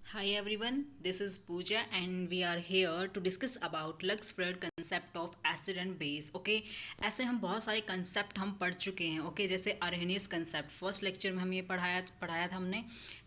Hi everyone, this is Pooja and we are here to discuss about Lux Freud concept of acid and base. Okay, ऐसे हम बहुत सारे concept हम पढ़ चुके हैं. ओके जैसे अरहेनियस कंसेप्ट फर्स्ट लेक्चर में हम ये पढ़ाया था हमने.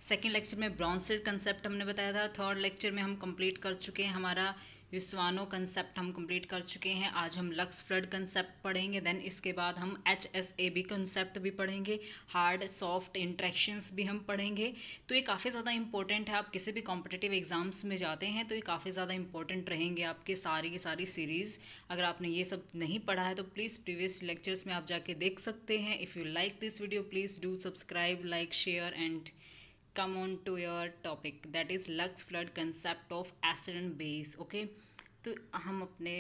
सेकंड लेक्चर में ब्रॉन्सेट कंसेप्ट हमने बताया था. थर्ड लेक्चर में हम कंप्लीट कर चुके हैं हमारा युस्वानो कंसेप्ट हम कंप्लीट कर चुके हैं. आज हम लक्स फ्लड कंसेप्ट पढ़ेंगे. देन इसके बाद हम HSAB कंसेप्ट भी पढ़ेंगे. हार्ड सॉफ्ट इंट्रैक्शंस भी हम पढ़ेंगे. तो ये काफ़ी ज़्यादा इंपॉर्टेंट है. आप किसी भी कॉम्पिटिटिव एग्जाम्स में जाते हैं तो ये काफ़ी ज़्यादा इंपॉर्टेंट रहेंगे आपके सारी की सारी सीरीज़. अगर आपने ये सब नहीं पढ़ा है तो प्लीज़ प्रीवियस लेक्चर्स में आप जाके देख सकते हैं. If you like this video please do subscribe, like, share and come on to your topic, that is Lux flood concept of acid and base. Okay, तो हम अपने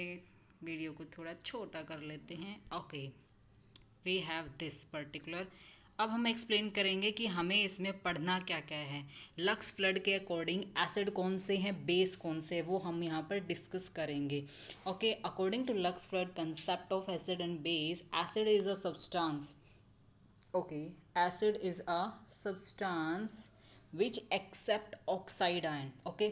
वीडियो को थोड़ा छोटा कर लेते हैं. Okay, we have this particular. अब हम एक्सप्लेन करेंगे कि हमें इसमें पढ़ना क्या क्या है. लक्स फ्लड के अकॉर्डिंग एसिड कौन से हैं, बेस कौन से हैं, वो हम यहाँ पर डिस्कस करेंगे. Okay, according to Lux Flood concept of acid and base, acid is a substance. Okay, acid is a substance which accept oxide ion. Okay,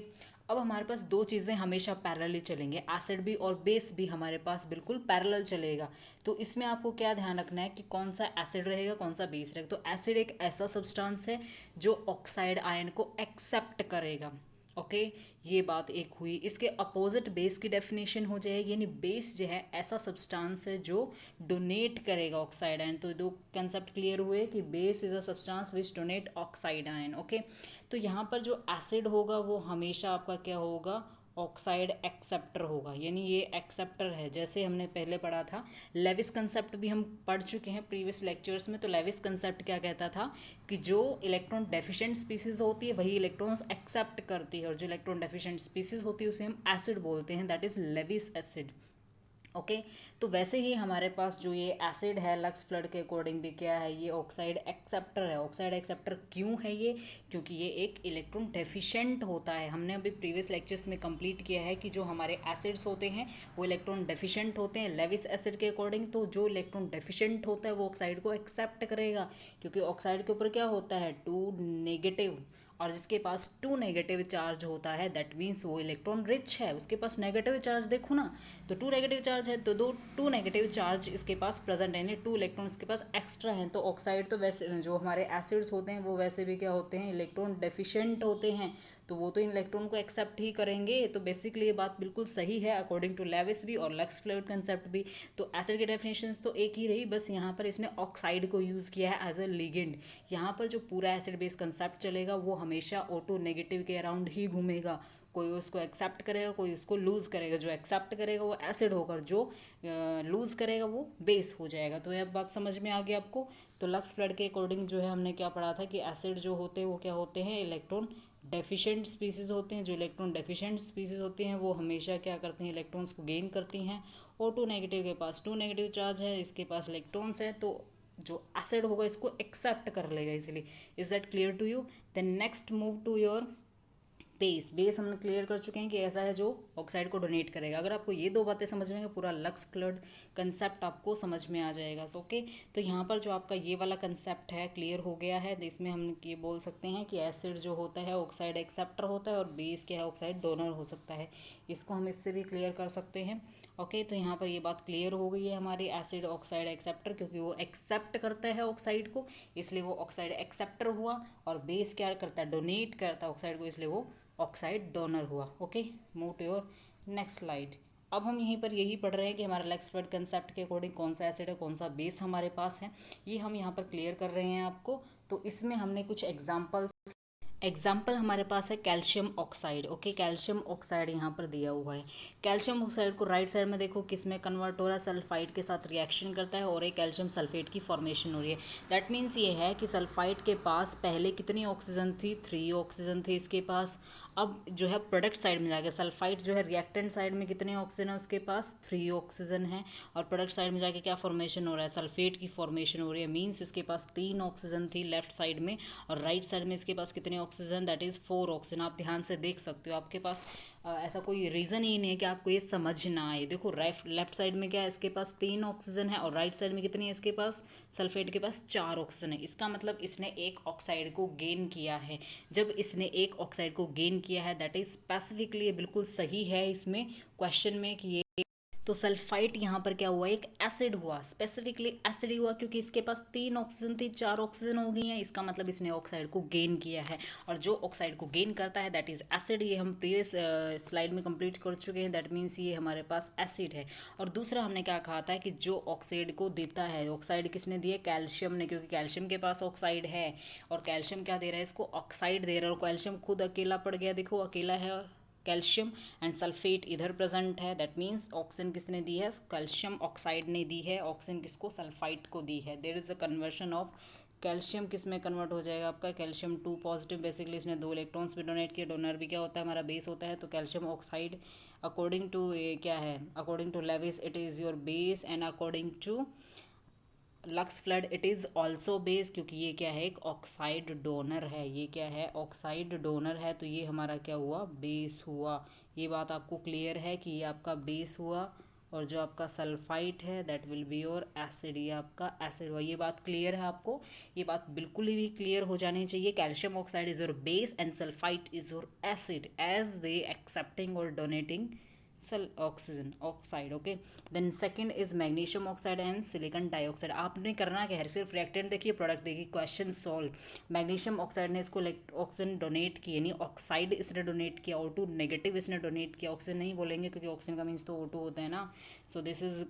अब हमारे पास दो चीज़ें हमेशा पैरेलली चलेंगे, एसिड भी और बेस भी हमारे पास बिल्कुल पैरेलल चलेगा. तो इसमें आपको क्या ध्यान रखना है कि कौन सा एसिड रहेगा कौन सा बेस रहेगा. तो एसिड एक ऐसा सब्सटेंस है जो ऑक्साइड आयन को एक्सेप्ट करेगा. ओके, ये बात एक हुई. इसके अपोजिट बेस की डेफिनेशन हो जाएगी, यानी बेस जो है ऐसा सब्सटेंस है जो डोनेट करेगा ऑक्साइड आयन. तो दो कंसेप्ट क्लियर हुए कि base is a substance which donate oxide ion. Okay, तो यहाँ पर जो एसिड होगा वो हमेशा आपका क्या होगा, ऑक्साइड एक्सेप्टर होगा. यानी ये एक्सेप्टर है. जैसे हमने पहले पढ़ा था लेविस कंसेप्ट भी हम पढ़ चुके हैं प्रीवियस लेक्चर्स में. तो लेविस कंसेप्ट क्या कहता था कि जो इलेक्ट्रॉन डेफिशिएंट स्पीसीज होती है वही इलेक्ट्रॉन्स एक्सेप्ट करती है, और जो इलेक्ट्रॉन डेफिशिएंट स्पीसीज होती है उसे हम एसिड बोलते हैं, that is Lewis acid. Okay, तो वैसे ही हमारे पास जो ये एसिड है लक्स फ्लड के अकॉर्डिंग भी क्या है, ये ऑक्साइड एक्सेप्टर है. ऑक्साइड एक्सेप्टर क्यों है ये, क्योंकि ये एक इलेक्ट्रॉन डेफिशिएंट होता है. हमने अभी प्रीवियस लेक्चर्स में कंप्लीट किया है कि जो हमारे एसिड्स होते हैं वो इलेक्ट्रॉन डेफिशिएंट होते हैं लेविस एसिड के अकॉर्डिंग. तो जो इलेक्ट्रॉन डेफिशिएंट होता है वो ऑक्साइड को एक्सेप्ट करेगा, क्योंकि ऑक्साइड के ऊपर क्या होता है, टू नेगेटिव, और जिसके पास टू नेगेटिव चार्ज होता है दैट मीन्स वो इलेक्ट्रॉन रिच है. उसके पास नेगेटिव चार्ज देखो ना, तो टू नेगेटिव चार्ज है तो दो टू नेगेटिव चार्ज इसके पास प्रेजेंट है, यानी टू इलेक्ट्रॉन इसके पास एक्स्ट्रा हैं. तो ऑक्साइड तो वैसे जो हमारे एसिड्स होते हैं वो वैसे भी क्या होते हैं, इलेक्ट्रॉन डेफिशिएंट होते हैं. तो वो तो इन इलेक्ट्रॉन को एक्सेप्ट ही करेंगे. तो बेसिकली ये बात बिल्कुल सही है अकॉर्डिंग टू लेविस भी और लक्स फ्लड कंसेप्ट भी. तो एसिड की डेफिनेशन तो एक ही रही, बस यहाँ पर इसने ऑक्साइड को यूज़ किया है एज अ लिगेंड. यहाँ पर जो पूरा एसिड बेस कंसेप्ट चलेगा वो हमेशा O2 नेगेटिव के अराउंड ही घूमेगा. कोई उसको एक्सेप्ट करेगा कोई उसको लूज़ करेगा. जो एक्सेप्ट करेगा वो एसिड होकर, जो लूज़ करेगा वो बेस हो जाएगा. तो यह बात समझ में आ गई आपको. तो लक्स फ्लड के अकॉर्डिंग जो है हमने क्या पढ़ा था कि एसिड जो होते हैं वो क्या होते हैं, इलेक्ट्रॉन डेफिशिएंट स्पीसीज होते हैं. जो इलेक्ट्रॉन डेफिशिएंट स्पीसीज होती हैं वो हमेशा क्या करती हैं, इलेक्ट्रॉन्स को गेन करती हैं. O2 नेगेटिव के पास टू नेगेटिव चार्ज है, इसके पास इलेक्ट्रॉन्स है, तो जो एसिड होगा इसको एक्सेप्ट कर लेगा इसलिए. Is that clear to you. Then next move to your base. Base हमने क्लियर कर चुके हैं कि ऐसा है जो ऑक्साइड को डोनेट करेगा. अगर आपको ये दो बातें समझ में आएंगे पूरा लक्स फ्लड कंसेप्ट आपको समझ में आ जाएगा. सो ओके, तो यहाँ पर जो आपका ये वाला कंसेप्ट है क्लियर हो गया है. इसमें हम ये बोल सकते हैं कि एसिड जो होता है ऑक्साइड एक्सेप्टर होता है और बेस क्या है, ऑक्साइड डोनर हो सकता है. इसको हम इससे भी क्लियर कर सकते हैं. ओके, तो यहाँ पर ये बात क्लियर हो गई है हमारी एसिड ऑक्साइड एक्सेप्टर, क्योंकि वो एक्सेप्ट करता है ऑक्साइड को इसलिए वो ऑक्साइड एक्सेप्टर हुआ, और बेस क्या करता है, डोनेट करता है ऑक्साइड को इसलिए वो ऑक्साइड डोनर हुआ. Okay, move to your next slide. अब हम यहीं पर यही पढ़ रहे हैं कि हमारा लक्स फ्लड कंसेप्ट के अकॉर्डिंग कौन सा एसिड है कौन सा बेस हमारे पास है, ये हम यहाँ पर क्लियर कर रहे हैं आपको. तो इसमें हमने कुछ एग्जाम्पल हमारे पास है calcium oxide. Okay, calcium oxide यहाँ पर दिया हुआ है. कैल्शियम ऑक्साइड को राइट साइड में देखो किस में कन्वर्ट हो रहा है, सल्फाइड के साथ रिएक्शन करता है और एक कैल्शियम सल्फेट की फॉर्मेशन हो रही है. दैट मीन्स ये है कि सल्फाइड के पास पहले कितनी ऑक्सीजन थी, 3 ऑक्सीजन थी इसके पास. अब जो है प्रोडक्ट साइड में जाके सल्फाइड जो है रिएक्टेंट साइड में कितने ऑक्सीजन है उसके पास, 3 ऑक्सीजन है. और प्रोडक्ट साइड में जाके क्या फॉर्मेशन हो रहा है, सल्फेट की फॉर्मेशन हो रही है. मीन्स इसके पास 3 ऑक्सीजन थी लेफ्ट साइड में, और राइट साइड में इसके पास कितने ऑक्सीजन दैट इज़ 4 ऑक्सीजन। आप ध्यान से देख सकते हो, आपके पास ऐसा कोई रीज़न ही नहीं है कि आपको ये समझ ना आए। देखो लेफ्ट साइड में क्या है, इसके पास 3 ऑक्सीजन है और राइट साइड में कितनी है इसके पास, सल्फेट के पास 4 ऑक्सीजन है। इसका मतलब इसने एक ऑक्साइड को गेन किया है। जब इसने एक ऑक्साइड को गेन किया है दैट इज स्पेसिफिकली बिल्कुल सही है इसमें क्वेश्चन में कि ये, तो सल्फाइट यहाँ पर क्या हुआ, एक एसिड हुआ, स्पेसिफिकली एसिड हुआ क्योंकि इसके पास 3 ऑक्सीजन थी, 4 ऑक्सीजन हो गई हैं। इसका मतलब इसने ऑक्साइड को गेन किया है और जो ऑक्साइड को गेन करता है दैट इज एसिड। ये हम प्रीवियस स्लाइड में कंप्लीट कर चुके हैं, दैट मीन्स ये हमारे पास एसिड है। और दूसरा हमने क्या कहा था कि जो ऑक्साइड को देता है, ऑक्साइड किसने दिया, कैल्शियम ने, क्योंकि कैल्शियम के पास ऑक्साइड है और कैल्शियम क्या दे रहा है इसको, ऑक्साइड दे रहा है। और कैल्शियम खुद अकेला पड़ गया, देखो अकेला है कैल्शियम, एंड सल्फेट इधर प्रेजेंट है, दैट मीन्स ऑक्सीजन किसने दी है, कैल्शियम ऑक्साइड ने दी है, ऑक्सीजन किसको, सल्फाइट को दी है। There is a conversion of calcium किस में कन्वर्ट हो जाएगा आपका, कैल्शियम 2 पॉजिटिव, बेसिकली इसने 2 इलेक्ट्रॉन्स भी डोनेट किए। डोनर भी क्या होता है, हमारा बेस होता है। तो कैल्शियम ऑक्साइड अकॉर्डिंग टू क्या है, according to Lewis it is your base and according to Lux Flood it is also base, क्योंकि ये क्या है, एक ऑक्साइड डोनर है। ये क्या है, ऑक्साइड डोनर है, तो ये हमारा क्या हुआ, बेस हुआ। ये बात आपको क्लियर है कि ये आपका बेस हुआ और जो आपका सल्फाइट है that will be your acid, ये आपका एसिड हुआ। ये बात क्लियर है आपको, ये बात बिल्कुल ही क्लियर हो जानी चाहिए। Calcium oxide is your base and sulphite is your acid as they accepting और डोनेटिंग सल oxygen oxide. Okay, then second is magnesium oxide and silicon dioxide. आपने करना क्या है, सिर्फ रिएक्टेंट देखिए, प्रोडक्ट देखिए, क्वेश्चन सॉल्व। मैग्नीशियम ऑक्साइड ने इसको ऑक्सीजन डोनेट की, यानी ऑक्साइड इसने डोनेट किया, O2 नेगेटिव इसने डोनेट किया। ऑक्सीजन नहीं बोलेंगे क्योंकि ऑक्सीजन का मीन्स तो O2 होता है ना, so this is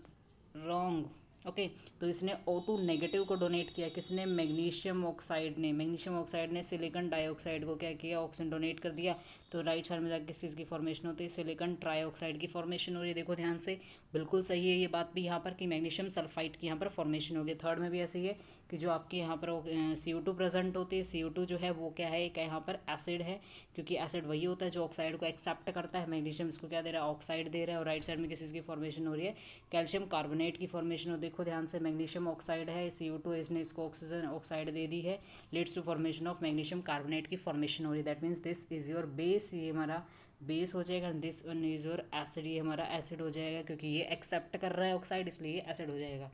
wrong. Okay, तो इसने O2 नेगेटिव को डोनेट किया, किसने, मैग्नीशियम ऑक्साइड ने। मैग्नीशियम ऑक्साइड ने सिलिकॉन डाइऑक्साइड को क्या किया, ऑक्सीजन डोनेट कर दिया। तो राइट साइड में जाकर किस चीज़ की फॉर्मेशन होती है, सिलिकॉन ट्राइऑक्साइड की फॉर्मेशन हो रही है। देखो ध्यान से, बिल्कुल सही है ये बात भी यहाँ पर कि मैग्नीशियम सल्फाइड की यहाँ पर फॉर्मेशन होगी। थर्ड में भी ऐसी है कि जो आपके यहाँ पर CO2 प्रेजेंट होती है, CO2 जो है वो क्या है, एक यहाँ पर एसिड है, क्योंकि एसिड वही होता है जो ऑक्साइड को एक्सेप्ट करता है। मैग्नीशियम इसको क्या दे रहा है, ऑक्साइड दे रहा है। और राइट साइड में किस चीज़ की फॉर्मेशन हो रही है, कैल्शियम कार्बोनेट की फॉर्मेशन हो। देखो ध्यान से, मैग्नीशियम ऑक्साइड है, CO2 इसने इसको ऑक्सीजन ऑक्साइड दे दी है, leads to formation of magnesium carbonate की फॉर्मेशन हो रही है। That means this is your base, ये हमारा बेस हो जाएगा। This one is your acid, ये हमारा एसिड हो जाएगा क्योंकि ये एक्सेप्ट कर रहा है ऑक्साइड, इसलिए एसिड हो जाएगा।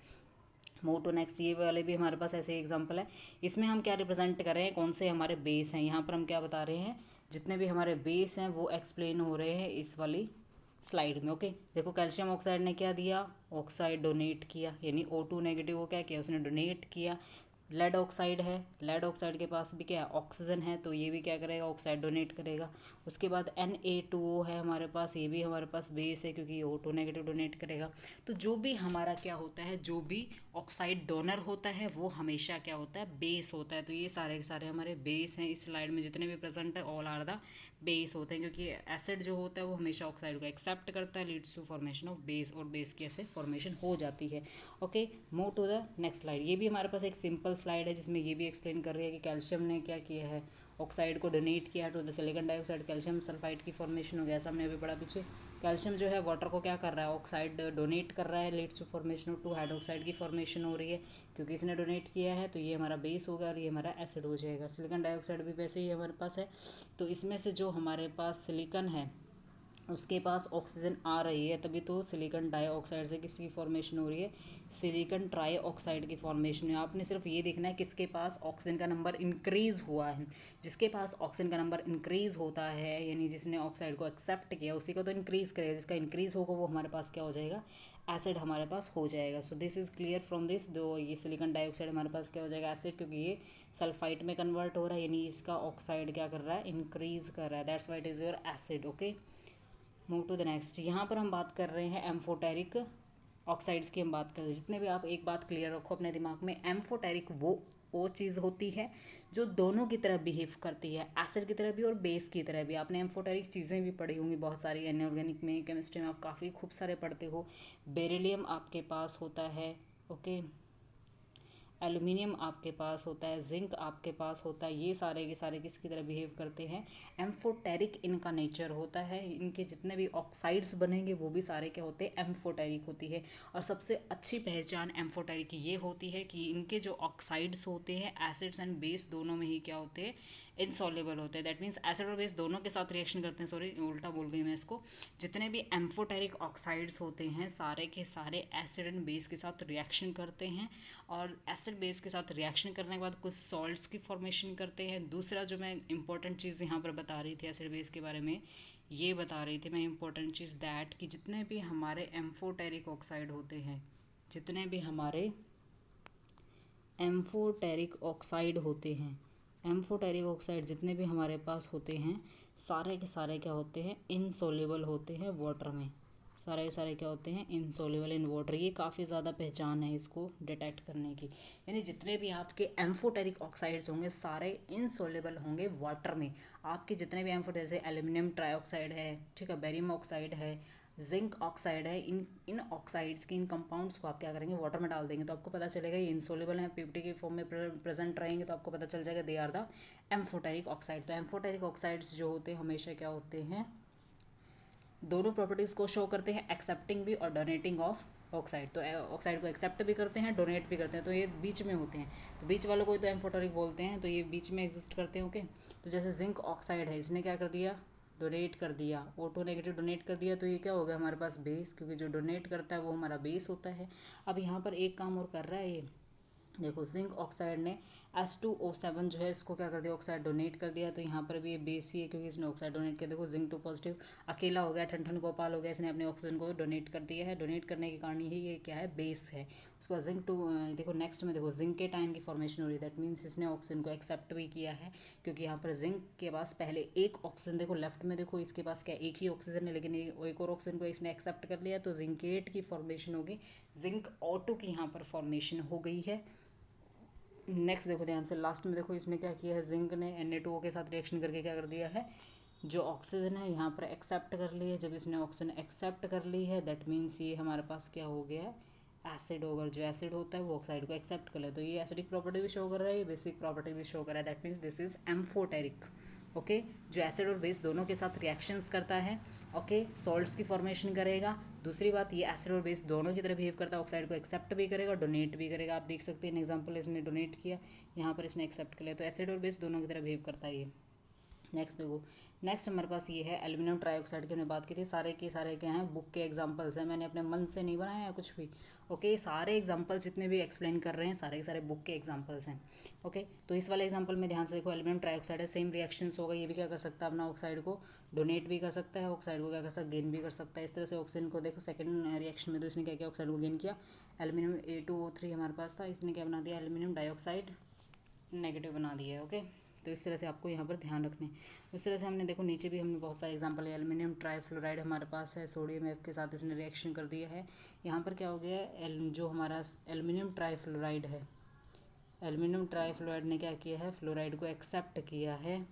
मूव टू नेक्स्ट, ये वाले भी हमारे पास ऐसे एग्जांपल है। इसमें हम क्या रिप्रेजेंट कर रहे हैं, कौन से हमारे बेस हैं। यहाँ पर हम क्या बता रहे हैं, जितने भी हमारे बेस हैं वो एक्सप्लेन हो रहे हैं इस वाली स्लाइड में। ओके, देखो कैल्शियम ऑक्साइड ने क्या दिया, ऑक्साइड डोनेट किया, यानी O2 नेगेटिव को क्या किया, उसने डोनेट किया। लेड ऑक्साइड है, लेड ऑक्साइड के पास भी क्या है, ऑक्सीजन है, तो ये भी क्या करेगा, ऑक्साइड डोनेट करेगा। उसके बाद Na2O है हमारे पास, ये भी हमारे पास बेस है क्योंकि ये O2 नेगेटिव डोनेट करेगा। तो जो भी हमारा क्या होता है, जो भी ऑक्साइड डोनर होता है वो हमेशा क्या होता है, बेस होता है। तो ये सारे के सारे हमारे बेस हैं। इस स्लाइड में जितने भी प्रेजेंट है ऑल आर द बेस होते हैं, क्योंकि एसिड जो होता है वो हमेशा ऑक्साइड को एक्सेप्ट करता है, leads to formation of base, और बेस की ऐसे फॉर्मेशन हो जाती है। Okay, move to the next slide. ये भी हमारे पास एक सिंपल स्लाइड है जिसमें ये भी एक्सप्लेन कर रही है कि कैल्शियम ने क्या किया है, ऑक्साइड को डोनेट किया to the silicon dioxide, calcium sulphide की फॉर्मेशन हो गया। ऐसा हमने अभी पढ़ा पीछे। कैल्शियम जो है वाटर को क्या कर रहा है, ऑक्साइड डोनेट कर रहा है, leads to formation of 2 hydroxide की फॉर्मेशन हो रही है क्योंकि इसने डोनेट किया है। तो ये हमारा बेस होगा और ये हमारा एसिड हो जाएगा। सिलिकॉन डाइऑक्साइड भी वैसे ही हमारे पास है। तो इसमें से जो हमारे पास सिलिकॉन है उसके पास ऑक्सीजन आ रही है, तभी तो सिलिकॉन डाइऑक्साइड से किसकी फॉर्मेशन हो रही है, सिलिकॉन ट्राइऑक्साइड की फॉर्मेशन है। आपने सिर्फ ये देखना है किसके पास ऑक्सीजन का नंबर इंक्रीज हुआ है। जिसके पास ऑक्सीजन का नंबर इंक्रीज होता है, यानी जिसने ऑक्साइड को एक्सेप्ट किया, उसी को तो इंक्रीज करेगा। जिसका इंक्रीज होगा वो हमारे पास क्या हो जाएगा, एसिड हमारे पास हो जाएगा। So this is clear from this, दो ये सिलिकॉन डाइऑक्साइड हमारे पास क्या हो जाएगा, एसिड, क्योंकि ये सल्फाइड में कन्वर्ट हो रहा है, यानी इसका ऑक्साइड क्या कर रहा है, इंक्रीज कर रहा है। That's why it is your acid. Okay, move to the next. यहाँ पर हम बात कर रहे हैं एम्फोटेरिक ऑक्साइड्स की हम बात कर रहे हैं। जितने भी आप एक बात क्लियर रखो अपने दिमाग में, एम्फोटेरिक वो चीज़ होती है जो दोनों की तरह बिहेव करती है, एसिड की तरह भी और बेस की तरह भी। आपने एम्फोटेरिक चीज़ें भी पढ़ी होंगी बहुत सारी, इनऑर्गेनिक में, केमिस्ट्री में आप काफ़ी खूब सारे पढ़ते हो। बेरिलियम आपके पास होता है, ओके, एल्यूमिनियम आपके पास होता है, जिंक आपके पास होता है। ये सारे के सारे किसकी तरह बिहेव करते हैं, एम्फोटेरिक इनका नेचर होता है। इनके जितने भी ऑक्साइड्स बनेंगे वो भी सारे क्या होते हैं, एम्फोटेरिक होती है। और सबसे अच्छी पहचान एम्फोटेरिक की ये होती है कि इनके जो ऑक्साइड्स होते हैं, एसिड्स एंड बेस दोनों में ही क्या होते हैं, इनसॉल्युबल होते हैं। दैट मीन्स एसिड और बेस दोनों के साथ रिएक्शन करते हैं, सॉरी उल्टा बोल गई मैं इसको। जितने भी एम्फोटेरिक ऑक्साइड्स होते हैं सारे के सारे एसिड एंड बेस के साथ रिएक्शन करते हैं, और एसिड बेस के साथ रिएक्शन करने के बाद कुछ सॉल्ट्स की फॉर्मेशन करते हैं। दूसरा जो मैं इंपॉर्टेंट चीज़ यहाँ पर बता रही थी एसिड बेस के बारे में, ये बता रही थी मैं इंपॉर्टेंट चीज़ दैट कि जितने भी हमारे एम्फोटेरिक ऑक्साइड होते हैं, जितने भी हमारे एम्फोटेरिक ऑक्साइड होते हैं, एम्फोटेरिक ऑक्साइड जितने भी हमारे पास होते हैं सारे के सारे क्या होते हैं, इनसॉल्युबल होते हैं वाटर में। सारे के सारे क्या होते हैं, इनसॉल्युबल इन वाटर। ये काफ़ी ज़्यादा पहचान है इसको डिटेक्ट करने की, यानी जितने भी आपके एम्फोटेरिक ऑक्साइड्स होंगे सारे इनसॉल्युबल होंगे वाटर में। आपके जितने भी जैसे एल्यूमिनियम ट्राइऑक्साइड है, ठीक है, बेरियम ऑक्साइड है, जिंक ऑक्साइड है, इन ऑक्साइड्स की इन कंपाउंड्स को आप क्या करेंगे, वाटर में डाल देंगे तो आपको पता चलेगा ये इनसोल्युबल है, पीपीटी के फॉर्म में प्रेजेंट रहेंगे तो आपको पता चल जाएगा they are the amphoteric oxide. तो एम्फोटेरिक ऑक्साइड्स जो होते हैं हमेशा क्या होते हैं, दोनों प्रॉपर्टीज़ को शो करते हैं, एक्सेप्टिंग भी और डोनेटिंग ऑफ ऑक्साइड। तो ऑक्साइड को एक्सेप्ट भी करते हैं, डोनेट भी करते हैं, तो ये बीच में होते हैं। तो बीच वालों को तो एम्फोटेरिक बोलते हैं, तो ये बीच में एग्जिस्ट करते हैं। ओके, तो जैसे जिंक ऑक्साइड है, इसने क्या कर दिया, डोनेट कर दिया, O2 नेगेटिव डोनेट कर दिया, तो ये क्या हो गया हमारे पास बेस, क्योंकि जो डोनेट करता है वो हमारा बेस होता है। अब यहाँ पर एक काम और कर रहा है ये, देखो जिंक ऑक्साइड ने H2O7 जो है इसको क्या कर दिया, ऑक्साइड डोनेट कर दिया, तो यहाँ पर भी ये बेस ही है क्योंकि इसने ऑक्साइड डोनेट किया। देखो जिंक 2 पॉजिटिव अकेला हो गया, ठन गोपाल हो गया, इसने अपने ऑक्सीजन को डोनेट कर दिया है। डोनेट करने के कारण ही ये क्या है, बेस है। उसके बाद जिंक 2, देखो नेक्स्ट में देखो जिंक के टाइम की फॉर्मेशन हो रही है, दैट मीन्स इसने ऑक्सीजन को एक्सेप्ट भी किया है, क्योंकि यहाँ पर जिंक के पास पहले एक ऑक्सीजन, देखो लेफ्ट में देखो इसके पास क्या एक ही ऑक्सीजन है, लेकिन एक और ऑक्सीजन को इसने एक्सेप्ट कर लिया, तो जिंकेट की फॉर्मेशन होगी, जिंक O2 की यहाँ पर फॉर्मेशन हो गई है। नेक्स्ट देखो ध्यान से, लास्ट में देखो इसने क्या किया है, जिंक ने Na2O के साथ रिएक्शन करके क्या कर दिया है, जो ऑक्सीजन है यहाँ पर एक्सेप्ट कर ली है। जब इसने ऑक्सीजन एक्सेप्ट कर ली है दैट मीन्स ये हमारे पास क्या हो गया, एसिड होगा। जो एसिड होता है वो ऑक्साइड को एक्सेप्ट कर ले, तो ये एसिडिक प्रॉपर्टी भी शो कर रहा है, ये बेसिक प्रॉपर्टी भी शो कर रहा है, that means this is amphoteric. Okay, जो एसिड और बेस दोनों के साथ रिएक्शंस करता है, ओके, सॉल्ट्स की फॉर्मेशन करेगा। दूसरी बात, ये एसिड और बेस दोनों की तरह बिहेव करता है, ऑक्साइड को एक्सेप्ट भी करेगा, डोनेट भी करेगा। आप देख सकते हैं एग्जांपल, इसने डोनेट किया, यहाँ पर इसने एक्सेप्ट कर लिया, तो एसिड और बेस दोनों की तरह बिहेव करता है ये। नेक्स्ट देखो, नेक्स्ट हमारे पास ये है एल्यूमिनियम ट्राइऑक्साइड की हमने बात की थी। सारे के सारे क्या हैं, बुक के एग्जांपल्स हैं, मैंने अपने मन से नहीं बनाया है कुछ भी। ओके, सारे एग्जांपल्स जितने भी एक्सप्लेन कर रहे हैं सारे के सारे बुक के एग्जांपल्स हैं। ओके, तो इस वाले एग्जांपल में ध्यान से देखो, एल्यूमिनियम ट्राइऑक्साइड है, सेम रिएक्शंस होगा, ये भी क्या कर सकता है, अपना ऑक्साइड को डोनेट भी कर सकता है, ऑक्साइड को क्या कर सकता है, गेन भी कर सकता है। इस तरह से ऑक्सीजन को देखो सेकंड रिएक्शन में तो इसने क्या किया, ऑक्साइड को गेन किया, एल्यूमिनियम A2O3 हमारे पास था, इसने क्या बना दिया, एल्यूमिनियम डाइऑक्साइड नेगेटिव बना दिया है। ओके, तो इस तरह से आपको यहाँ पर ध्यान रखने। इस तरह से हमने देखो नीचे भी हमने बहुत सारे एग्जांपल है, एल्यूमिनियम ट्राइफ्लोराइड हमारे पास है, सोडियम F के साथ इसने रिएक्शन कर दिया है। यहाँ पर क्या हो गया, जो हमारा एल्यूमिनियम ट्राइफ्लोराइड है, एल्यूमिनियम ट्राइफ्लोराइड ने क्या किया है, फ्लोराइड को एक्सेप्ट किया है,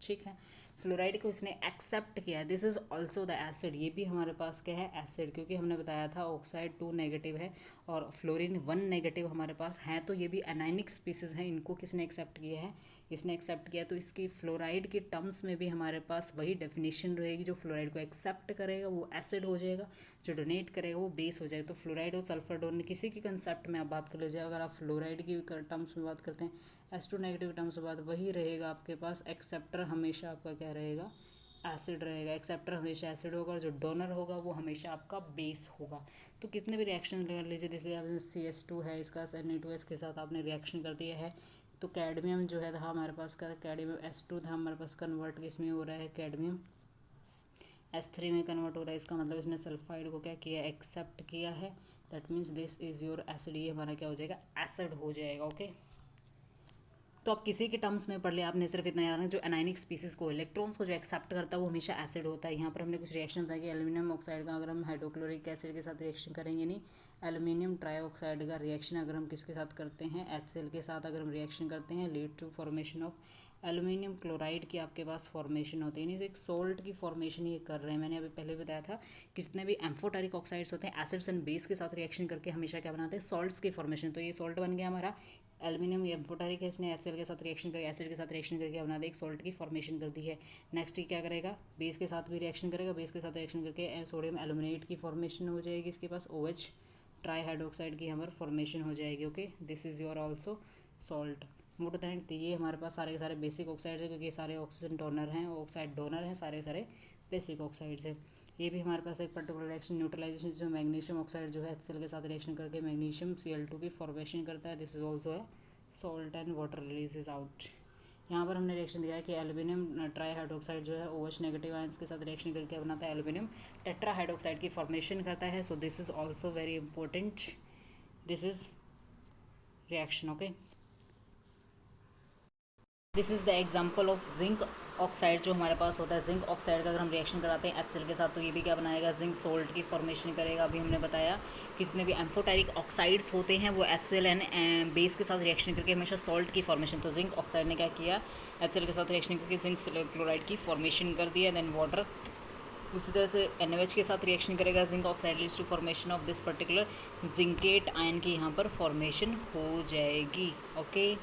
ठीक है, फ्लोराइड को इसने एक्सेप्ट किया है। This is also the acid, ये भी हमारे पास क्या है, एसिड, क्योंकि हमने बताया था ऑक्साइड 2 नेगेटिव है और फ्लोरीन 1 नेगेटिव हमारे पास है, तो ये भी एनाइनिक स्पीसीज हैं। इनको किसने एक्सेप्ट किया है, इसने एक्सेप्ट किया, तो इसकी फ्लोराइड के टर्म्स में भी हमारे पास वही डेफिनेशन रहेगी। जो फ्लोराइड को एक्सेप्ट करेगा वो एसिड हो जाएगा, जो डोनेट करेगा वो बेस हो जाएगा। तो फ्लोराइड और सल्फर दोनों किसी की कंसेप्ट में आप बात कर लीजिए, अगर आप फ्लोराइड की टर्म्स में बात करते हैं, H2 नेगेटिव टर्म्स में बात, वही रहेगा आपके पास, एक्सेप्टर हमेशा आपका क्या रहेगा, एसिड रहेगा। एक्सेप्टर हमेशा एसिड होगा और जो डोनर होगा वो हमेशा आपका बेस होगा। तो कितने भी रिएक्शन कर लीजिए, जैसे आप CH2 है, इसका Na2S के साथ आपने रिएक्शन कर दिया है, तो कैडमियम जो है था हमारे पास का, कैडमियम H2 था हमारे पास, कन्वर्ट किस में हो रहा है, कैडमियम S3 में कन्वर्ट हो रहा है। इसका मतलब इसने सल्फाइड को क्या किया, एक्सेप्ट किया है, that means this is your acid, ये हमारा क्या हो जाएगा, एसिड हो जाएगा। ओके, तो आप किसी के टर्म्स में पढ़ ले, आपने सिर्फ इतना याद रखना, जो एनाइनिक स्पीसीज को, इलेक्ट्रॉन्स को जो एक्सेप्ट करता है वो हमेशा एसिड होता है। यहाँ पर हमने कुछ रिएक्शन बताया कि एल्यूमिनियम ऑक्साइड का अगर हम हाइड्रोक्लोरिक एसिड के साथ रिएक्शन करेंगे, नहीं, एल्यूमिनियम ट्राइऑक्साइड का रिएक्शन अगर हम किसके साथ करते हैं, HCl के साथ अगर हम रिएक्शन करते हैं, lead to formation of aluminium chloride की आपके पास फॉर्मेशन होती है, नहीं, तो एक सोल्ट की फॉर्मेशन ये कर रहे हैं। मैंने अभी पहले बताया था कि जितने भी एम्फोटेरिक ऑक्साइड्स होते हैं एसिड्स एंड बेस के साथ रिएक्शन करके हमेशा क्या बनाते हैं, सॉल्ट्स की फॉर्मेशन। तो ये सॉल्ट बन गया हमारा एल्यूमिनियम, एम्फोटेरिक है, इसने HCl के साथ रिएक्शन करके, एसिड के साथ रिएक्शन करके बना दे एक सॉल्ट की फॉर्मेशन कर दी है। नेक्स्ट ये क्या करेगा, बेस के साथ भी रिएक्शन करेगा, बेस के साथ रिएक्शन करके सोडियम एल्यूमिनेट की फॉर्मेशन हो जाएगी, इसके पास OH ट्राई हाइड्रोक्साइड की यहाँ पर फॉर्मेशन हो जाएगी। Okay, this is your also salt. मोटो दैन, तो ये हमारे पास सारे के सारे बेसिक ऑक्साइड्स हैं, क्योंकि ये सारे ऑक्सीजन डोनर हैं, ऑक्साइड डोनर हैं, सारे के सारे बेसिक ऑक्साइड्स हैं। ये भी हमारे पास एक पर्टिकुलर रिएक्शन न्यूट्रलाइजेशन, जो मैग्नीशियम ऑक्साइड जो है HCl के साथ रिएक्शन करके मैग्नीशियम Cl2 की फॉर्मेशन करता है। दिस इज ऑल्सो है salt and water releases out. यहाँ पर हमने रिएक्शन दिया है कि एल्यूमिनियम ट्राई हाइड्रोक्साइड जो है OH नेगेटिव आयंस के साथ रिएक्शन करके बनाता है एल्यूमिनियम टेट्रा हाइड्रोक्साइड की फॉर्मेशन करता है। So this is also very important, this is reaction. Okay, this is the example of zinc oxide जो हमारे पास होता है। जिंक ऑक्साइड का अगर हम रिएक्शन कराते हैं HCl के साथ, तो ये भी क्या बनाएगा, जिंक सोल्ट की फॉर्मेशन करेगा। अभी हमने बताया कि जितने भी एम्फोटेरिक ऑक्साइड्स होते हैं वो HCl एंड बेस के साथ रिएक्शन करके हमेशा सॉल्ट की फॉर्मेशन, तो जिंक ऑक्साइड ने क्या किया, HCl के साथ रिएक्शन करके जिंक क्लोराइड की फॉर्मेशन कर दिया। देन वाटर उसी तरह से NaOH के साथ रिएक्शन करेगा, zinc oxide leads to formation of this particular zincate ion की यहाँ पर फॉर्मेशन हो जाएगी। ओके,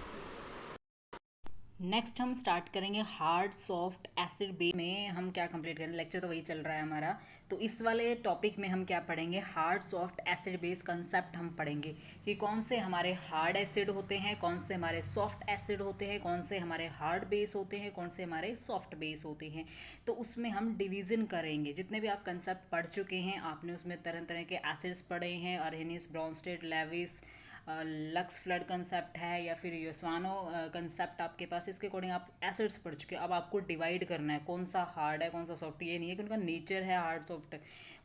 नेक्स्ट हम स्टार्ट करेंगे हार्ड सॉफ्ट एसिड बेस में। हम क्या कंप्लीट करेंगे, लेक्चर तो वही चल रहा है हमारा, तो इस वाले टॉपिक में हम क्या पढ़ेंगे, hard soft acid base concept हम पढ़ेंगे कि कौन से हमारे हार्ड एसिड होते हैं, कौन से हमारे सॉफ्ट एसिड होते हैं, कौन से हमारे हार्ड बेस होते हैं, कौन से हमारे सॉफ्ट बेस होते हैं। तो उसमें हम डिवीज़न करेंगे। जितने भी आप कंसेप्ट पढ़ चुके हैं, आपने उसमें तरह तरह के एसिड्स पढ़े हैं, Arrhenius, Bronsted, Lewis, Lux Flood concept है, या फिर योसानो कंसेप्ट आपके पास, इसके अकॉर्डिंग आप एसिड्स पढ़ चुके हैं। अब आपको डिवाइड करना है कौन सा हार्ड है कौन सा सॉफ्ट। ये नहीं है कि उनका नेचर है हार्ड सॉफ्ट,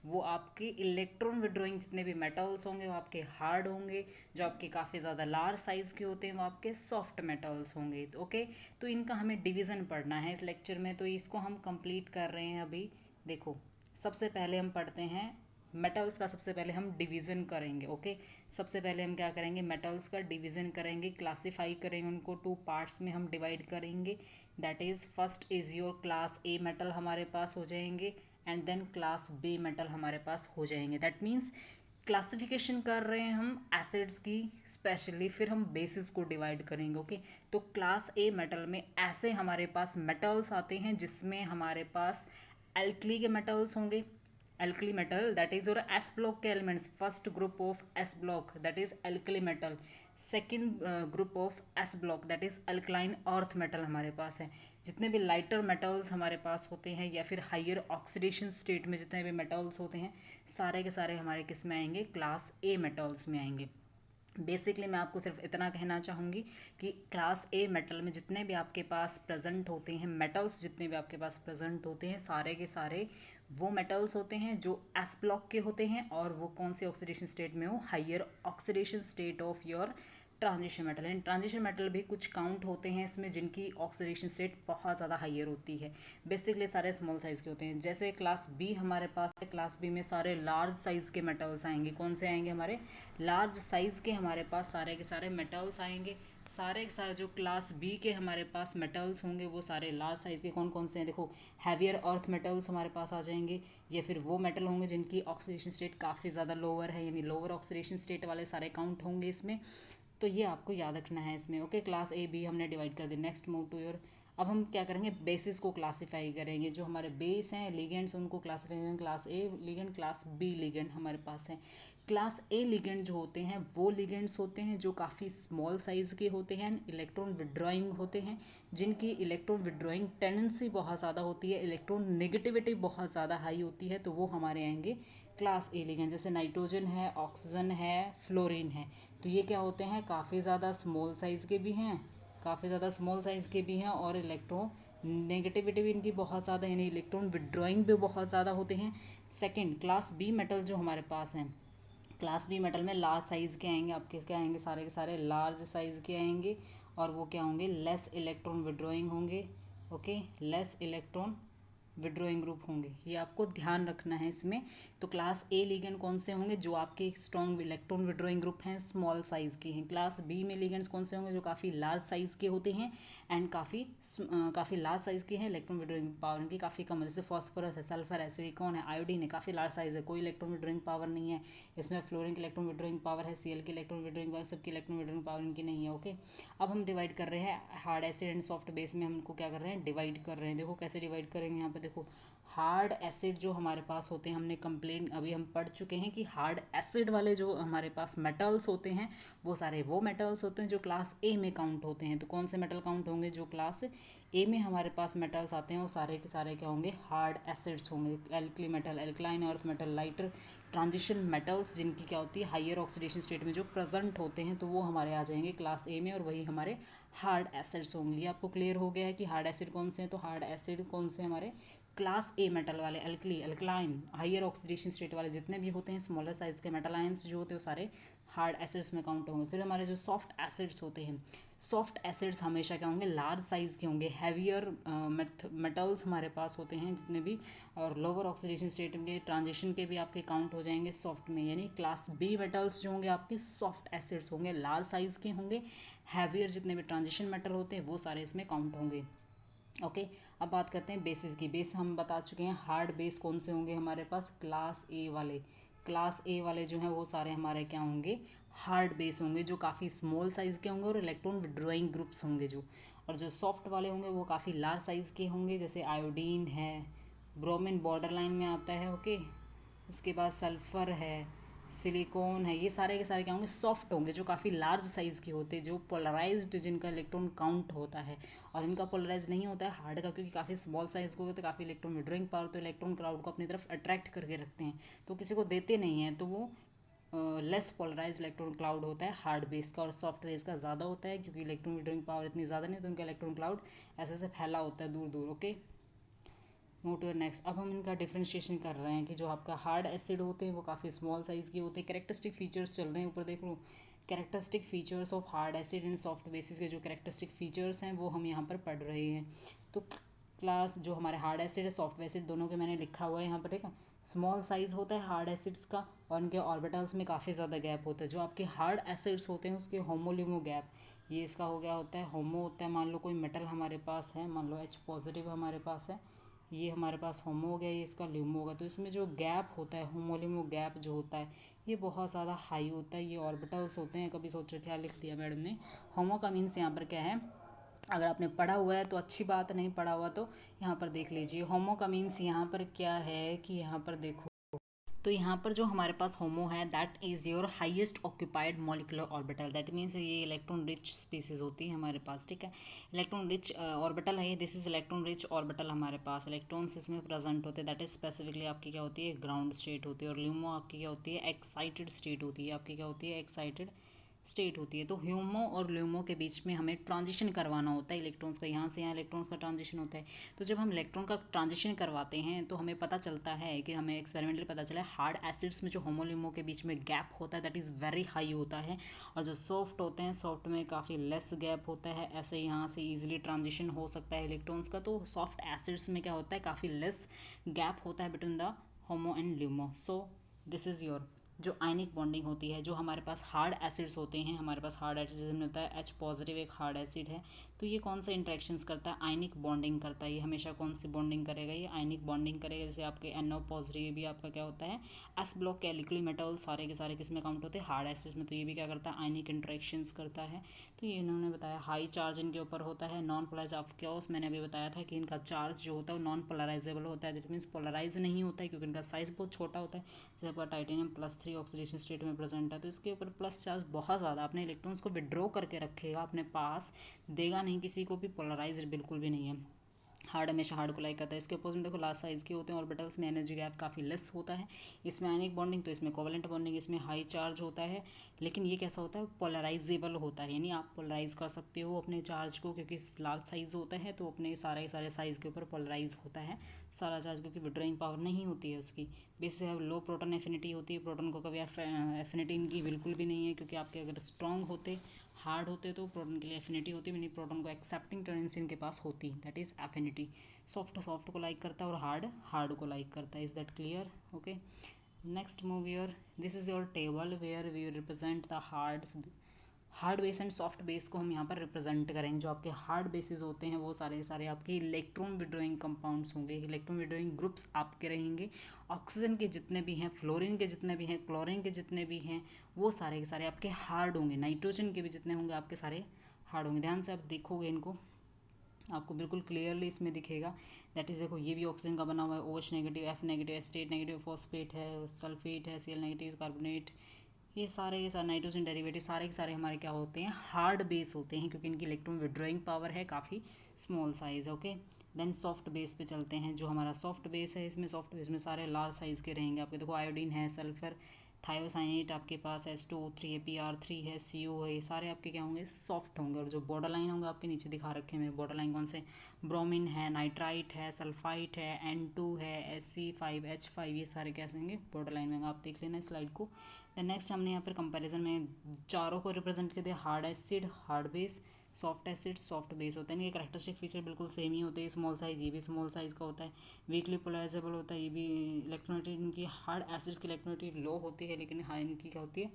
वो आपके इलेक्ट्रॉन विड्रॉइंग जितने भी मेटल्स होंगे वो आपके हार्ड होंगे, जो आपके काफ़ी ज़्यादा लार्ज साइज़ के होते हैं वो आपके सॉफ्ट मेटल्स होंगे। तो ओके, तो इनका हमें डिवीज़न पढ़ना है इस लेक्चर में, तो इसको हम कंप्लीट कर रहे हैं अभी। देखो, सबसे पहले हम पढ़ते हैं मेटल्स का, सबसे पहले हम डिवीज़न करेंगे। ओके, सबसे पहले हम क्या करेंगे, मेटल्स का डिवीज़न करेंगे, क्लासीफाई करेंगे उनको, 2 पार्ट्स में हम डिवाइड करेंगे। That is first is your class A metal हमारे पास हो जाएंगे, and then class B metal हमारे पास हो जाएंगे। दैट मीन्स क्लासिफिकेशन कर रहे हैं हम एसिड्स की स्पेशली, फिर हम बेसिस को डिवाइड करेंगे। ओके, तो क्लास A मेटल में ऐसे हमारे पास मेटल्स आते हैं जिसमें हमारे पास एल्कली के मेटल्स होंगे, alkali metal that is your s block के elements, first group of s block that is alkali metal, second group of s block that is alkaline earth metal हमारे पास है। जितने भी लाइटर मेटल्स हमारे पास होते हैं या फिर हायर ऑक्सीडेशन स्टेट में जितने भी मेटल्स होते हैं, सारे के सारे हमारे किस में आएंगे, क्लास A मेटल्स में आएंगे। बेसिकली मैं आपको सिर्फ इतना कहना चाहूँगी कि क्लास A मेटल में जितने भी आपके पास प्रेजेंट होते हैं मेटल्स, जितने भी आपके पास प्रेजेंट होते हैं, सारे के सारे वो मेटल्स होते हैं जो एस ब्लॉक के होते हैं, और वो कौन से ऑक्सीडेशन स्टेट में हो, higher oxidation state of your transition metal. And transition metal भी कुछ काउंट होते हैं इसमें जिनकी ऑक्सीडेशन स्टेट बहुत ज़्यादा हायर होती है। बेसिकली सारे स्मॉल साइज़ के होते हैं। जैसे क्लास B हमारे पास है, क्लास B में सारे लार्ज साइज़ के मेटल्स आएंगे। कौन से आएंगे, हमारे लार्ज साइज़ के हमारे पास सारे के सारे मेटल्स आएंगे। सारे के सारे जो क्लास B के हमारे पास मेटल्स होंगे वो सारे लार्ज साइज़ के कौन कौन से हैं, देखो, हैवियर अर्थ मेटल्स हमारे पास आ जाएंगे, या फिर वो मेटल होंगे जिनकी ऑक्सीडेशन स्टेट काफ़ी ज़्यादा लोअर है, यानी लोअर ऑक्सीडेशन स्टेट वाले सारे काउंट होंगे इसमें। तो ये आपको याद रखना है इसमें। ओके, क्लास A B हमने डिवाइड कर दी। नेक्स्ट मूव टू योर, अब हम क्या करेंगे, बेसिस को क्लासीफाई करेंगे। जो हमारे बेस हैं लिगेंड्स उनको क्लासीफाई करेंगे, class A ligand, class B ligand हमारे पास है। क्लास A लिगेंड जो होते हैं वो लिगेंड्स होते हैं जो काफ़ी स्मॉल साइज़ के होते हैं, इलेक्ट्रॉन विड्रॉइंग होते हैं, जिनकी इलेक्ट्रॉन विड्रॉइंग टेंडेंसी बहुत ज़्यादा होती है, इलेक्ट्रॉन नेगेटिविटी बहुत ज़्यादा हाई होती है, तो वो हमारे आएंगे क्लास A लिगेंड। जैसे नाइट्रोजन है, ऑक्सीजन है, फ्लोरीन है, तो ये क्या होते हैं, काफ़ी ज़्यादा स्मॉल साइज़ के भी हैं, काफ़ी ज़्यादा स्मॉल साइज़ के भी हैं, और इलेक्ट्रॉन नेगेटिविटी भी इनकी बहुत ज़्यादा, यानी इलेक्ट्रॉन विड्रॉइंग भी बहुत ज़्यादा होते हैं। सेकंड, क्लास B मेटल जो हमारे पास हैं, क्लास B मेटल में लार्ज साइज़ के आएंगे, आपके क्या आएंगे, सारे के सारे लार्ज साइज़ के आएंगे, और वो क्या होंगे, लेस इलेक्ट्रॉन विड्रॉइंग होंगे। Okay, less electron withdrawing group होंगे, ये आपको ध्यान रखना है इसमें। तो क्लास A लिगेंड कौन से होंगे, जो आपके स्ट्रॉन्ग इलेक्ट्रॉन विड्रॉइंग ग्रुप हैं, स्मॉल साइज़ के हैं। क्लास B में लिगेंड्स कौन से होंगे, जो काफ़ी लार्ज साइज़ के होते हैं, एंड काफ़ी लार्ज साइज़ के हैं, इलेक्ट्रॉन विड्रॉइंग पावर इनकी काफ़ी कम है। जैसे फॉस्फोरस है, सल्फर है, सिलिकॉन है, आयोडीन है, काफ़ी लार्ज साइज़ है, कोई इलेक्ट्रॉन विड्रॉइंग पावर नहीं है इसमें। फ्लोरीन की इलेक्ट्रॉन विड्रॉइंग पावर है, Cl की इलेक्ट्रॉन विड्रॉइंग पावर, सबकी इलेक्ट्रॉन विड्रॉइंग पावर इनकी नहीं है। ओके, अब हम डिवाइड कर रहे हैं hard acid and soft base में, हमको क्या कर रहे हैं, डिवाइड कर रहे हैं। देखो कैसे डिवाइड करेंगे, यहाँ पे देखो हार्ड एसिड जो हमारे पास होते हैं, हमने कंप्लेन अभी हम पढ़ चुके हैं कि हार्ड एसिड वाले जो हमारे पास मेटल्स होते हैं वो सारे वो मेटल्स होते हैं जो क्लास ए में काउंट होते हैं। तो कौन से मेटल काउंट होंगे? जो क्लास ए में हमारे पास मेटल्स आते हैं वो सारे के सारे क्या होंगे? हार्ड एसिड्स होंगे। Alkali metal, alkaline earth metal, lighter transition metals जिनकी क्या होती है हाइयर ऑक्सीडेशन स्टेट में जो प्रेजेंट होते हैं, तो वो हमारे आ जाएंगे क्लास ए में और वही हमारे हार्ड एसिड्स होंगे। ये आपको क्लियर हो गया है कि हार्ड एसिड कौन से हैं? तो हार्ड एसिड कौन से हमारे क्लास ए मेटल वाले, alkali, alkaline, higher oxidation state वाले जितने भी होते हैं, स्मॉलर साइज के मेटल आयंस जो होते हैं वो सारे हार्ड एसिड्स में काउंट होंगे। फिर हमारे जो सॉफ्ट एसिड्स होते हैं, सॉफ्ट एसिड्स हमेशा क्या होंगे? लार्ज साइज के होंगे। हैवियर मेटल्स हमारे पास होते हैं जितने भी, और लोअर ऑक्सीडेशन स्टेट के ट्रांजिशन के भी आपके काउंट हो जाएंगे सॉफ्ट में। यानी क्लास बी मेटल्स जो होंगे आपके सॉफ्ट एसिड्स होंगे, लार्ज साइज के होंगे। हैवियर जितने भी ट्रांजिशन मेटल होते हैं वो सारे इसमें काउंट होंगे। ओके, अब बात करते हैं बेसिस की। बेस हम बता चुके हैं। हार्ड बेस कौन से होंगे हमारे पास? क्लास ए वाले। क्लास ए वाले जो हैं वो सारे हमारे क्या होंगे? हार्ड बेस होंगे, जो काफ़ी स्मॉल साइज़ के होंगे और इलेक्ट्रॉन विड्रॉइंग ग्रुप्स होंगे जो। और जो सॉफ्ट वाले होंगे वो काफ़ी लार्ज साइज़ के होंगे, जैसे आयोडीन है, ब्रोमीन बॉर्डर लाइन में आता है। ओके, उसके बाद सल्फ़र है, सिलिकॉन है, ये सारे के सारे क्या होंगे? सॉफ्ट होंगे, जो काफ़ी लार्ज साइज़ के होते हैं, जो पोलराइज्ड, जिनका इलेक्ट्रॉन काउंट होता है। और इनका पोलराइज नहीं होता है हार्ड का, क्योंकि काफ़ी स्मॉल साइज़ के होते हैं, काफ़ी इलेक्ट्रॉन विड्रॉइंग पावर, तो इलेक्ट्रॉन क्लाउड को अपनी तरफ अट्रैक्ट करके रखते हैं, तो किसी को देते नहीं हैं, तो वो लेस पोलराइज इलेक्ट्रॉन क्लाउड होता है हार्ड बेस का। और सॉफ्ट बेस का ज़्यादा होता है, क्योंकि इलेक्ट्रॉन विड्रॉइंग पावर इतनी ज़्यादा नहीं, तो उनका इलेक्ट्रॉन क्लाउड ऐसे ऐसे फैला होता है दूर दूर। Okay, move to next. अब हम इनका डिफ्रेंशिएशन कर रहे हैं कि जो आपका हार्ड एसिड होते हैं वो काफ़ी स्मॉल साइज़ के होते हैं। कैरेक्टरिस्टिक फीचर्स चल रहे हैं, ऊपर देख लो। Characteristic features of hard acid and soft basis के जो कैरेक्टरिस्टिक फीचर्स हैं वो हम यहाँ पर पढ़ रहे हैं। तो क्लास जो हमारे हार्ड एसिड है, सॉफ्ट एसिड, दोनों के मैंने लिखा हुआ है यहाँ पर, ठीक है। स्मॉल साइज़ होता है हार्ड एसिड्स का, और उनके ऑर्बिटल्स में काफ़ी ज़्यादा गैप होता है। जो आपके हार्ड एसिड्स होते हैं उसके होमोलिमो गैप, ये इसका हो गया होता है होमो होता है। मान लो कोई मेटल हमारे पास है, मान लो H पॉजिटिव हमारे पास है, ये हमारे पास होमो हो गया, ये इसका ल्यूमो होगा। तो इसमें जो गैप होता है, होमोलिमो गैप जो होता है, ये बहुत ज़्यादा हाई होता है। ये ऑर्बिटल्स होते हैं, कभी सोचो क्या लिख दिया मैडम ने। होमो का मीन्स यहाँ पर क्या है? अगर आपने पढ़ा हुआ है तो अच्छी बात, नहीं पढ़ा हुआ तो यहाँ पर देख लीजिए। होमो का मीन्स यहाँ पर क्या है कि यहाँ पर देखो, तो यहाँ पर जो हमारे पास होमो है, that is your highest occupied molecular orbital. That means ये इलेक्ट्रॉन रिच स्पीसीज होती है हमारे पास, ठीक है। इलेक्ट्रॉन रिच ऑर्बिटल है ये, this is electron rich orbital हमारे पास। इलेक्ट्रॉन्स इसमें प्रेजेंट होते हैं, दैट इज स्पेसिफिकली आपकी क्या होती है? ग्राउंड स्टेट होती है। और ल्यूमो आपकी क्या होती है? एक्साइटेड स्टेट होती है। आपकी क्या होती है? एक्साइटेड स्टेट होती है। तो ह्यूमो और ल्यूमो के बीच में हमें ट्रांजिशन करवाना होता है इलेक्ट्रॉन्स का, यहाँ से यहाँ इलेक्ट्रॉन्स का ट्रांजिशन होता है। तो जब हम इलेक्ट्रॉन का ट्रांजिशन करवाते हैं तो हमें पता चलता है कि हमें एक्सपेरिमेंटली पता चला है हार्ड एसिड्स में जो होमो ल्यूमो के बीच में गैप होता है दैट इज़ वेरी हाई होता है। और जो सॉफ्ट होते हैं, सॉफ्ट में काफ़ी लेस गैप होता है। ऐसे यहाँ से ईजिली ट्रांजिशन हो सकता है इलेक्ट्रॉन्स का। तो सॉफ्ट एसिड्स में क्या होता है? काफ़ी लेस गैप होता है between the homo and LUMO. So this is your जो आयनिक बॉन्डिंग होती है। जो हमारे पास हार्ड एसिड्स होते हैं, हमारे पास हार्ड एसिड में होता है H पॉजिटिव एक हार्ड एसिड है, तो ये कौन सा इंट्रैक्शंस करता है? आयनिक बॉन्डिंग करता है। ये हमेशा कौन सी बॉन्डिंग करेगा? ये आयनिक बॉन्डिंग करेगा। जैसे आपके NO पॉजिटिव भी आपका क्या होता है? S ब्लॉक के एल्कली मेटल सारे के सारे किस में काउंट होते हैं? हार्ड एसिड्स में। तो ये भी क्या करता है? आयनिक इंट्रैक्शंस करता है। तो ये इन्होंने बताया हाई चार्ज इनके ऊपर होता है। नॉन पोलराइज ऑफ कोर्स मैंने अभी बताया था कि इनका चार्ज जो होता है वो नॉन पोलराइजेबल होता है। दैट मीन्स पोलराइज नहीं होता है, क्योंकि इनका साइज बहुत छोटा होता है। जैसे आपका टाइटेनियम +3 ऑक्सीडेशन स्टेट में प्रेजेंट है, तो इसके ऊपर प्लस चार्ज बहुत ज़्यादा, अपने इलेक्ट्रॉन्स को विड्रॉ करके रखेगा अपने पास, देगा नहीं किसी को भी, पोलराइज्ड बिल्कुल भी नहीं है। हार्ड हमेशा हार्ड को लाइक करता है। इसके अपोज में देखो लार्ज साइज के होते हैं ऑर्बिटल्स में एनर्जी गैप काफ़ी लेस होता है। इसमें आयनिक बॉन्डिंग, तो इसमें कोवलेंट बॉन्डिंग, इसमें हाई चार्ज होता है। लेकिन ये कैसा होता है? पोलराइजेबल होता है, यानी आप पोलराइज कर सकते हो अपने चार्ज को, क्योंकि लार्ज साइज होता है तो अपने सारे सारे साइज के ऊपर पोलराइज होता है सारा चार्ज, क्योंकि विड्रॉइंग पावर नहीं होती है उसकी। बेसिस है लो प्रोटॉन एफिनिटी होती है। प्रोटॉन को कभी एफिनिटी इनकी बिल्कुल भी नहीं है, क्योंकि आपके अगर स्ट्रॉन्ग होते, हार्ड होते तो प्रोटॉन के लिए एफिनिटी होती है, यानी प्रोटॉन को एक्सेप्टिंग टेंडेंसी इनके पास होती, that is affinity. Soft soft को लाइक करता है और हार्ड हार्ड को लाइक करता है। Is that clear? Okay, next move your, this is your table where we represent the hard base and soft base को हम यहाँ पर रिप्रेजेंट करेंगे। जो आपके हार्ड बेसिस होते हैं वो सारे सारे आपके इलेक्ट्रॉन विड्रॉइंग कंपाउंड्स होंगे, इलेक्ट्रॉन विड्रॉइंग ग्रुप्स आपके रहेंगे। ऑक्सीजन के जितने भी हैं, फ्लोरीन के जितने भी हैं, क्लोरीन के जितने भी हैं, वो सारे के सारे आपके हार्ड होंगे। नाइट्रोजन के भी जितने होंगे आपके सारे हार्ड होंगे। ध्यान से आप देखोगे इनको, आपको बिल्कुल क्लियरली इसमें दिखेगा। दैट इज़ देखो ये भी ऑक्सीजन का बना हुआ है, OH negative, F negative, estate negative, phosphate है, सल्फेट है, Cl नेगेटिव, कार्बोनेट, ये सारे के सारे नाइट्रोजन डेरिवेटिव सारे के सारे हमारे क्या होते हैं, हार्ड बेस होते हैं, क्योंकि इनकी इलेक्ट्रॉन विड्रॉइंग पावर है काफ़ी small size. Okay, then soft base पे चलते हैं। जो हमारा सॉफ्ट बेस है, इसमें सॉफ्ट बेस में सारे लार्ज साइज़ के रहेंगे आपके। देखो आयोडीन है, सल्फर, थायोसाइनेट आपके पास, H2O3 है, Pr3 है, CO है, ये सारे आपके क्या होंगे, सॉफ्ट होंगे। और जो बॉर्डर लाइन होंगे आपके नीचे दिखा रखे हैं, बॉर्डर लाइन कौन से, ब्रोमीन है, नाइट्राइट है, सल्फाइट है, N2 है, Sc5H5, ये सारे कैसे होंगे, बॉर्डर लाइन में। आप देख लेना स्लाइड को। दैन नेक्स्ट हमने यहाँ पर कंपैरिजन में चारों को रिप्रेजेंट कर दिया, hard acid, hard base, soft acid, soft base होता है। इनके कैरेक्टरिस्टिक फीचर बिल्कुल सेम ही होते हैं। स्मॉल साइज, ये भी स्मॉल साइज का होता है। वीकली पोलराइजेबल होता है, ये भी। इलेक्ट्रोनेटिव इनकी हार्ड एसिड्स की इलेक्ट्रोनेटिव लो होती है, लेकिन हाई इनकी क्या होती है,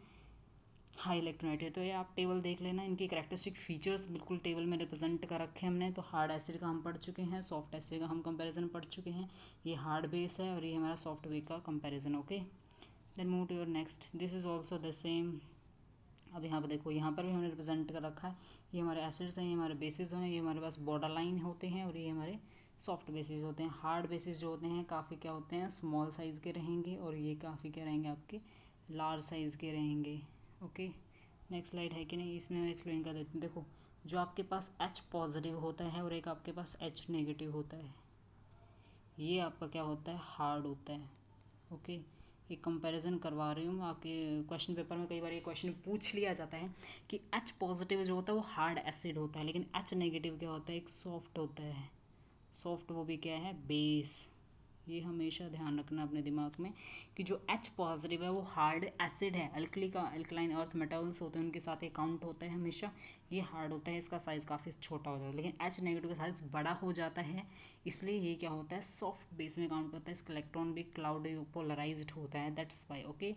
हाई इलेक्ट्रोनेटिव। तो ये आप टेबल देख लेना, इनकी कैरेक्टरिस्टिक फीचर्स बिल्कुल टेबल में रिप्रेजेंट कर रखे हैं हमने। तो हार्ड एसिड का हम पढ़ चुके हैं, सॉफ्ट एसिड का हम कंपैरिजन पढ़ चुके हैं। ये हार्ड बेस है और ये हमारा सॉफ्ट बेस का comparison. Okay, then move to your next. This is also the same. अब यहाँ पर देखो, यहाँ पर भी हमने रिप्रेजेंट कर रखा है। ये हमारे एसिड्स हैं, ये हमारे बेसिस हैं, ये हमारे पास बॉर्डर लाइन होते हैं, और ये हमारे सॉफ्ट बेसिस होते हैं। हार्ड बेसिस जो होते हैं काफ़ी क्या होते हैं, स्मॉल साइज़ के रहेंगे, और ये काफ़ी क्या रहेंगे आपके, लार्ज साइज़ के रहेंगे। ओके, नेक्स्ट स्लाइड है कि नहीं, इसमें मैं एक्सप्लेन कर देती हूँ। देखो, जो आपके पास H पॉजिटिव होता है और एक आपके पास H नेगेटिव होता है, ये आपका क्या होता है, हार्ड होता है। ओके, ये कंपैरिजन करवा रही हूँ। आपके क्वेश्चन पेपर में कई बार ये क्वेश्चन पूछ लिया जाता है कि H पॉजिटिव जो होता है वो हार्ड एसिड होता है, लेकिन H नेगेटिव क्या होता है, एक सॉफ्ट होता है। सॉफ्ट वो भी क्या है, बेस। ये हमेशा ध्यान रखना अपने दिमाग में कि जो H पॉजिटिव है वो हार्ड एसिड है, अल्कली का, अल्कलाइन अर्थ मेटल्स होते हैं उनके साथ ये काउंट होता है हमेशा। ये हार्ड होता है, इसका साइज़ काफ़ी छोटा हो जाता है। लेकिन H नेगेटिव का साइज़ बड़ा हो जाता है, इसलिए ये क्या होता है, सॉफ्ट बेस में काउंट होता है। इसका इलेक्ट्रॉन भी क्लाउड पोलराइज्ड होता है, that's why. Okay,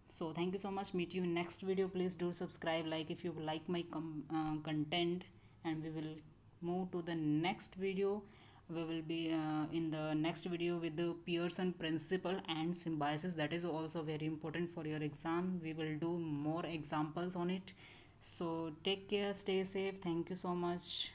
so thank you so much, meet you in next video. Please do subscribe, like if you like my content, and we will move to the next video. We will be in the next video with the Pearson principle and symbiosis. That is also very important for your exam. We will do more examples on it. So take care, stay safe, thank you so much.